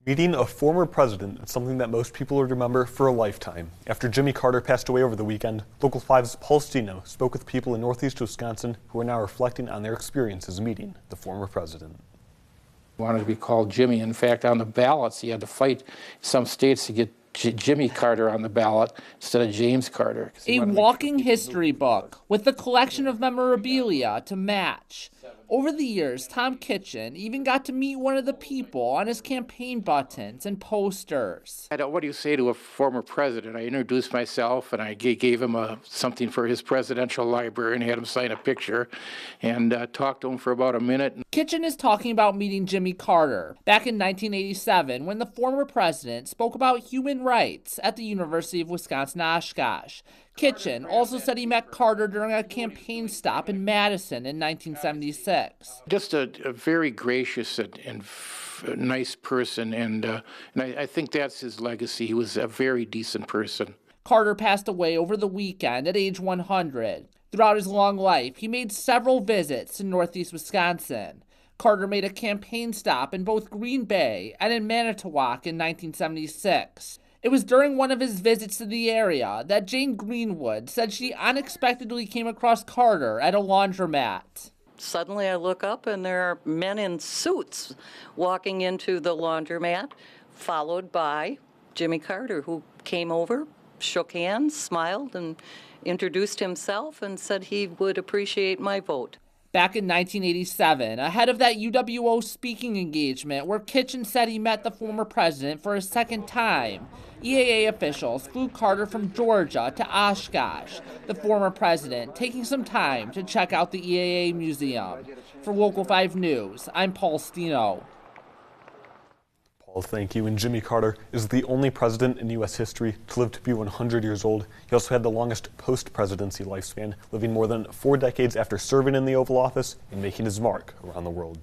Meeting a former president is something that most people would remember for a lifetime. After Jimmy Carter passed away over the weekend, Local 5's Paul Stino spoke with people in northeast Wisconsin who are now reflecting on their experiences meeting the former president. He wanted to be called Jimmy. In fact, on the ballots, he had to fight some states to get Jimmy Carter on the ballot instead of James Carter. A walking history book with a collection of memorabilia to match. Over the years, Tom Kitchen even got to meet one of the people on his campaign buttons and posters. What do you say to a former president? I introduced myself and I gave him something for his presidential library and had him sign a picture and talked to him for about a minute. Kitchen is talking about meeting Jimmy Carter back in 1987 when the former president spoke about human rights at the University of Wisconsin-Oshkosh. Kitchen also said he met Carter during a campaign stop in Madison in 1976. Just a very gracious and nice person, and I think that's his legacy. He was a very decent person. Carter passed away over the weekend at age 100. Throughout his long life, he made several visits to northeast Wisconsin. Carter made a campaign stop in both Green Bay and in Manitowoc in 1976. It was during one of his visits to the area that Jane Greenwood said she unexpectedly came across Carter at a laundromat. Suddenly I look up and there are men in suits walking into the laundromat, followed by Jimmy Carter, who came over, shook hands, smiled, and introduced himself and said he would appreciate my vote. Back in 1987, ahead of that UWO speaking engagement where Kitchen said he met the former president for a second time, EAA officials flew Carter from Georgia to Oshkosh, the former president taking some time to check out the EAA museum. For Local 5 News, I'm Paul Stino. Paul, thank you. And Jimmy Carter is the only president in U.S. history to live to be 100 years old. He also had the longest post-presidency lifespan, living more than 4 decades after serving in the Oval Office and making his mark around the world.